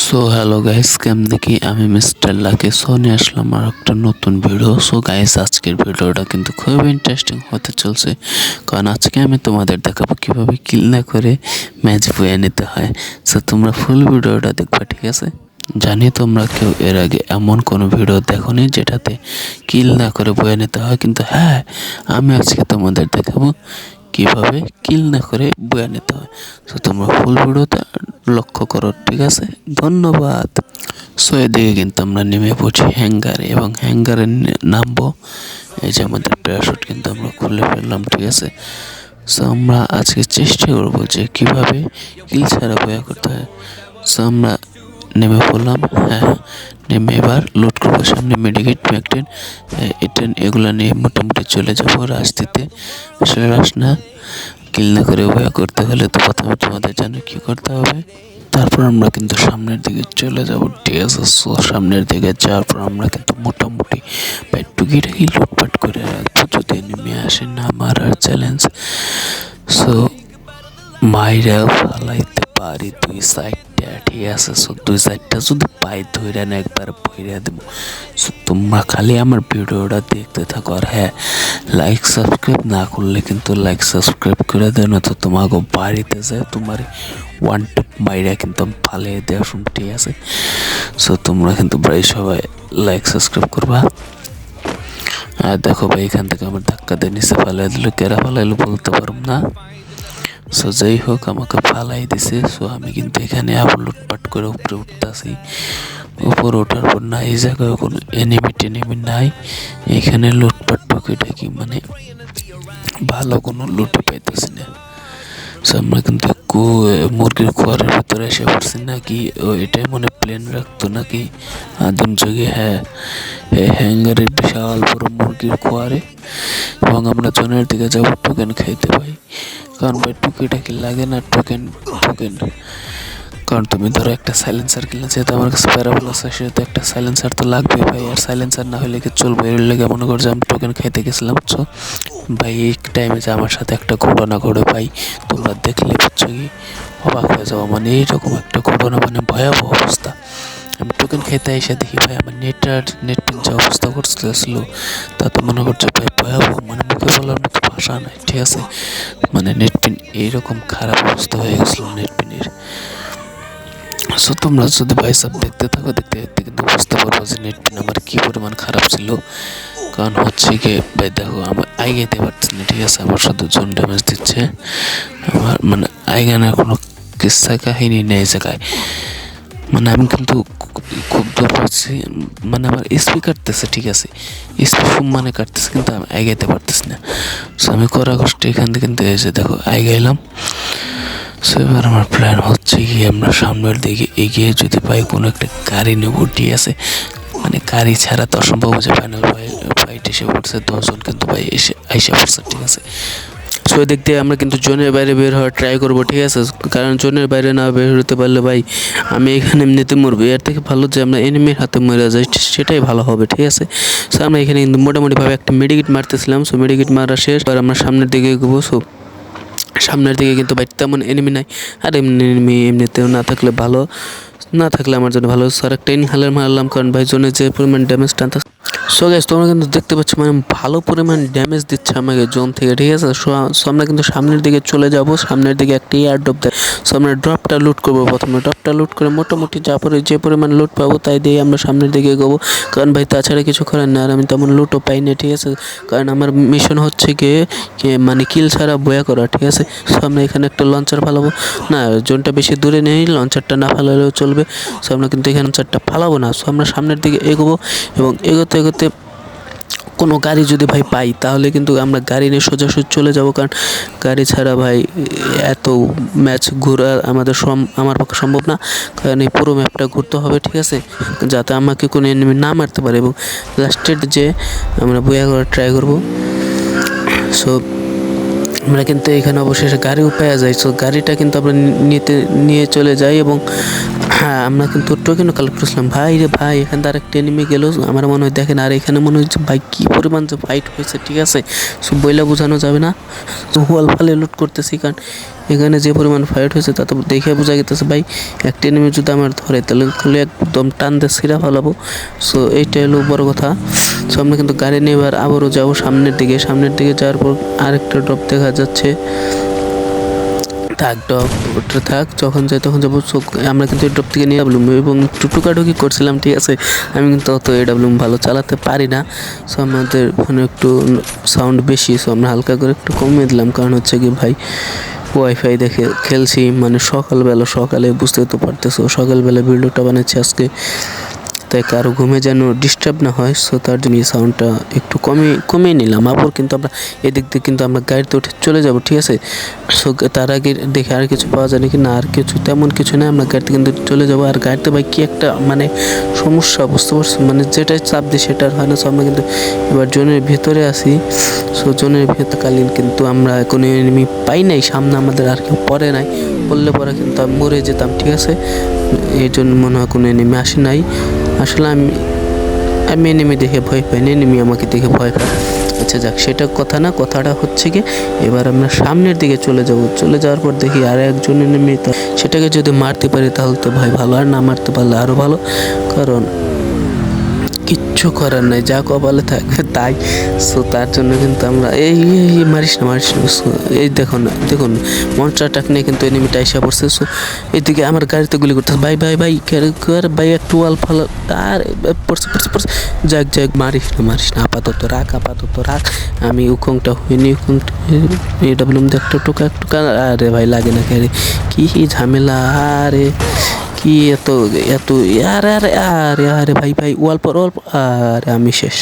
So hello guys, কেমন দেখি আমি মিস্টার লাকি নিয়ে আসলাম আর একটা নতুন ভিডিও। সো গাইস, আজকের ভিডিওটা কিন্তু খুবই ইন্টারেস্টিং হতে চলছে, কারণ আজকে আমি তোমাদের দেখাবো কিভাবে কিল না করে ম্যাচ বয়ে নিতে হয়। সো তোমরা ফুল ভিডিওটা দেখবা, ঠিক আছে? জানি তোমরা কেউ এর আগে এমন কোনো ভিডিও দেখোনি যেটাতে কিল না করে বয়ে নিতে হয়, কিন্তু হ্যাঁ, আমি আজকে তোমাদের দেখাবো কিভাবে কিল না করে বয়ে নিতে হয়। সো তোমরা ফুল ভিডিওটা লক্ষ্য করো, ঠিক আছে? ধন্যবাদ। সো এদিকে কিন্তু আমরা নেমে পড়ছি হ্যাঙ্গারে, এবং হ্যাঙ্গারে নামবো। এই যে আমাদের প্যারাশুট কিন্তু আমরা খুলে ফেললাম, ঠিক আছে? সো আমরা আজকে চেষ্টা করবো যে কিভাবে কিল ছাড়া বয়া করতে হয়। সো আমরা নেমে পড়লাম, হ্যাঁ, নেমে এবার লোড করবো। সামনে মেডিকেট ম্যাকটেন এটেন এগুলো নিয়ে মোটামুটি চলে যাবো রাস্তাতে। আসলে রাস না, কিল না করে বয়া করতে হলে তো প্রথমে তোমাদের জানো কি করতে হবে। তারপর আমরা কিন্তু সামনের দিকে চলে যাব, ঠিক আছে? সো সামনের দিকে যাওয়ার পর আমরা কিন্তু মোটামুটি টুকিটাকি লুটপাট করে রাখবো, যদি নেমে আসে না মারার চ্যালেঞ্জ। সো মাইরা ফালাইতে পারি দুই সাইডটা, ঠিক আছে? সো দুই সাইডটা যদি পাই ধরে না একবার ভইরা দেবো। সো তোমরা খালি আমার ভিডিওটা দেখতে থাকো, আর হ্যাঁ, লাইক সাবস্ক্রাইব না করলে কিন্তু লাইক সাবস্ক্রাইব করে দেয়, না তো তোমাকে বাড়িতে যায় তোমার ওয়ান টপ মাইরা কিন্তু আমি ফালিয়ে দেওয়া শুন, ঠিক আছে? সো তোমরা কিন্তু প্রায় সবাই লাইক সাবস্ক্রাইব করবা। আর দেখো ভাই, এখান থেকে আমার ধাক্কা দিয়ে নিচে ফালাই দিল, কেরা ফালাইলো বলতে পারব না। সো যাই হোক, আমাকে ফালাই দিছে। সো আমি কিন্তু এখানে আবার লুটপাট করে উপরে উঠতেছি। উপরে ওঠার পর না, এই জায়গায় কোনো এনিমি টেনিমি নাই। এখানে লুটপাট টুকিটাকি মানে ভালো কোনো লুটে পাইতেছি না। সো আমরা কিন্তু মুরগির খোয়ারের ভেতরে এসে পড়ছি, নাকি এটাই মনে প্লেন রাখতো নাকি আদিম যুগে। হ্যাঁ, এই হ্যাঙ্গারের বিশাল বড় মুরগির খোয়ারে, এবং আমরা জনের দিকে যাবো টোকেন খাইতে পাই। কারণ ভাই টুকিটাকি লাগে না টোকেন টোকেন কারণ তুমি ধরো একটা সাইলেন্সার কিনলে, যেহেতু আমার কাছে প্যারাবল আছে, সেহেতু একটা সাইলেন্সার তো লাগবে ভাই। আর সাইলেন্সার না হলে কি চলবে? এর লেগে মনে করছে আমি টোকেন খাইতে গেছিলাম। বুঝছো ভাই, এই টাইমে যে আমার সাথে একটা ঘটনা ঘটে ভাই, তোমরা দেখলে বুঝছো কি অবাক হয়ে যাবো। মানে এইরকম একটা ঘটনা, মানে ভয়াবহ অবস্থা। আমি টোকেন খেতে এসে দেখি ভাই আমার নেট পিন যে অবস্থা করতেছিল, তা তো মনে করছে ভাই ভয়াবহ, মানে মুখে বলার মতো ভাষা নাই, ঠিক আছে? মানে নেট পিন এইরকম খারাপ অবস্থা হয়ে গেছিল নেট পিনের। সো তোমরা যদি ভাই সব দেখতে থাকো, দেখতে দেখতে কিন্তু বুঝতে পারবো যে নেট পিন আমার কি পরিমাণ খারাপ ছিল। কারণ হচ্ছে কি ভাই, দেখো আমার আইগাইতে পারছি না, ঠিক আছে? আমার শুধু জোন ড্যামেজ দিচ্ছে। আমার মানে আইগানের কোনো কিস্সা কাহিনী নেই জায়গায়। মানে আমি কিন্তু খুব দূর পাচ্ছি, মানে আমার স্পি কাটতেছে, ঠিক আছে? স্পি মানে কাটতেছে, কিন্তু আমি আইগাইতে পারতেছি না। সো আমি করা কষ্ট এখান থেকে কিন্তু এসে দেখো আইগাইলাম। সো এবার আমার প্ল্যান হচ্ছে কি, আমরা সামনের দিকে এগিয়ে যদি পাই কোনো একটা গাড়ি নেবো, ঠিক আছে? মানে গাড়ি ছাড়া তো অসম্ভব যে ফাইনাল ফাইট এসে পড়ছে 10 জন, কিন্তু ভাই এসে আইসা পড়ছে, ঠিক আছে? সো দিক দিয়ে আমরা কিন্তু জোনের বাইরে বের হওয়ার ট্রাই করবো, ঠিক আছে? কারণ জোনের বাইরে না বের হতে পারলে ভাই আমি এখানে এমনিতে মরবো। এর থেকে ভালো যে আমরা এনিমির হাতে মরে যাই, সেটাই ভালো হবে, ঠিক আছে? সো আমরা এখানে কিন্তু মোটামুটিভাবে একটা মেডিকেট মারতেছিলাম। সো মেডিকেট মারা শেষ, আর আমরা সামনের দিকে এগোবো। সো সামনের দিকে কিন্তু ভাই তেমন এনিমি নাই, আর এনিমি এমনিতেও না থাকলে ভালো, না থাকলে আমার জন্য ভালো। স্যার একটা ইনহেলার মারলাম, কারণ ভাই জোনে যে পরিমাণ ড্যামেজ টানতে। সো গাইস, তোমরা কিন্তু দেখতে পাচ্ছ মানে ভালো পরিমাণ ড্যামেজ দিচ্ছে আমাকে জোন থেকে, ঠিক আছে? সো আমরা কিন্তু সামনের দিকে চলে যাব। সামনের দিকে একটা এয়ার ড্রপ দেয়। সো আমরা ড্রপটা লুট করবো। প্রথমে ড্রপটা লুট করে মোটামুটি যে পরিমাণ লুট পাবো তাই দিয়ে আমরা সামনের দিকে এগোবো, কারণ ভাই তাছাড়া কিছু করার না। আর আমি তেমন লুটও পাই না, ঠিক আছে? কারণ আমার মিশন হচ্ছে গিয়ে মানে কিল ছাড়া বয়া করা, ঠিক আছে? সো আমরা এখানে একটা লঞ্চার ফালাবো না, জোনটা বেশি দূরে নেই, লঞ্চারটা না ফালালেও চলবে। সো আমরা কিন্তু এখানে লঞ্চারটা ফালাবো না। সো আমরা সামনের দিকে এগোবো, এবং এগোতে এগোতে কোনো গাড়ি যদি ভাই পাই তাহলে কিন্তু আমরা গাড়ি নিয়ে সোজাসুজি চলে যাব, কারণ গাড়ি ছাড়া ভাই এত ম্যাচ ঘোরা আমার পক্ষে সম্ভব না। কারণ এই পুরো ম্যাপটা ঘুরতে হবে, ঠিক আছে? যাতে আমাকে কোনো এনিমি না মারতে পারে, এবং লাস্টের যে আমরা বয়া করার ট্রাই করবো। সো আমরা কিন্তু এখানে অবশেষে গাড়িও পাওয়া যায়। সো গাড়িটা কিন্তু আমরা নিয়ে চলে যাই, এবং হ্যাঁ, আমরা কিন্তু টোকেনও কালেক্ট করছিলাম। ভাই রে ভাই, এখান থেকে আরেকটা এনিমি গেল আমার মনে হয়, দেখেন। আর এখানে মনে হচ্ছে ভাই কী পরিমাণ যে ফাইট হয়েছে, ঠিক আছে? সো বইলা বোঝানো যাবে না। তো ওয়াল ফালে লুট করতেছি, কারণ এখানে যে পরিমাণ ফাইট হয়েছে তা তো দেখে বোঝা গেছে ভাই একটা এনিমি যদি আমার ধরে তাহলে খালি একদম টান দিয়ে ছিঁড়া ফেলাবো। সো এইটা হলো বড় কথা। সো আমরা কিন্তু গাড়ি নিয়ে এবার আবারও যাবো সামনের দিকে যাওয়ার পর আরেকটা ড্রপ দেখা যাচ্ছে। থাক ড্রপ ওটা থাক, যখন যাই তখন যাবো। আমরা কিন্তু এই ড্রপ থেকে নিয়ে ডাবলুম এবং একটু টুকাটুকি করছিলাম, ঠিক আছে। আমি কিন্তু অত এডাবলুম ভালো চালাতে পারি না। সো আমাদের ফোনে একটু সাউন্ড বেশি, সো আমরা হালকা করে একটু কমিয়ে দিলাম, কারণ হচ্ছে কি ভাই ওয়াইফাই দেখে খেলছি, মানে সকালে বুঝতে তো পারতেছো সকালবেলা ভিডিওটা বানাচ্ছি আজকে, তাই কারো ঘুমে যেন ডিস্টার্ব না হয়। সো তার জন্য এই সাউন্ডটা একটু কমিয়ে নিলাম। আবার কিন্তু আমরা এদিক দিয়ে কিন্তু আমরা গাড়িতে উঠে চলে যাব, ঠিক আছে। সো তার আগে দেখে আর কিছু পাওয়া যায় নাকি, না আর কিছু তেমন কিছু না, আমরা গাড়িতে কিন্তু চলে যাব। আর গাড়িতে ভাই কি একটা মানে সমস্যা বুঝতে পারছো, মানে যেটাই চাপ দিই সেটা আর হয় না। সো আমরা কিন্তু এবার জোনের ভেতরে আছি। সো জোনের ভেতরকালীন কিন্তু আমরা কোনো এনিমি পাই নাই, সামনে আমাদের আর কেউ পড়ে নাই, পড়লে পরে কিন্তু আমি মরে যেতাম, ঠিক আছে। এই জন্য মনে হয় কোনো এনিমি আসে নাই। আসলে আমি এনিমি দেখে ভয় পাই না, এনিমি আমাকে দেখে ভয় পায়। আচ্ছা যাক, সেটা কথা না, কথাটা হচ্ছে কি এবার আমরা সামনের দিকে চলে যাওয়ার পর দেখি আর একজন এনিমি, সেটাকে যদি মারতে পারি তাহলে তো ভাই ভালো, আর না মারতে পারলে আরও ভালো, কারণ কিচ্ছু করার নাই, যা কপালে থাকবে তাই। সো তার জন্য কিন্তু আমরা এই মারিস না। এই দেখুন মনস্টার নিয়ে কিন্তু এনিমিটা এসে পড়ছে। সো এইদিকে আমার গাড়িতে গুলি করতেছে, ভাই ভাই একটু ওয়াল ফাল, আর পড়ছে। যাক মারিস না, আপাতত রাখ। আমি উখংটা হইনি, ডাবলুম দিয়ে একটা টোকা আরে ভাই লাগে না কে, কি ঝামেলা, আরে কি এত আরে ভাই ওয়াল পর, আরে আমি শেষ।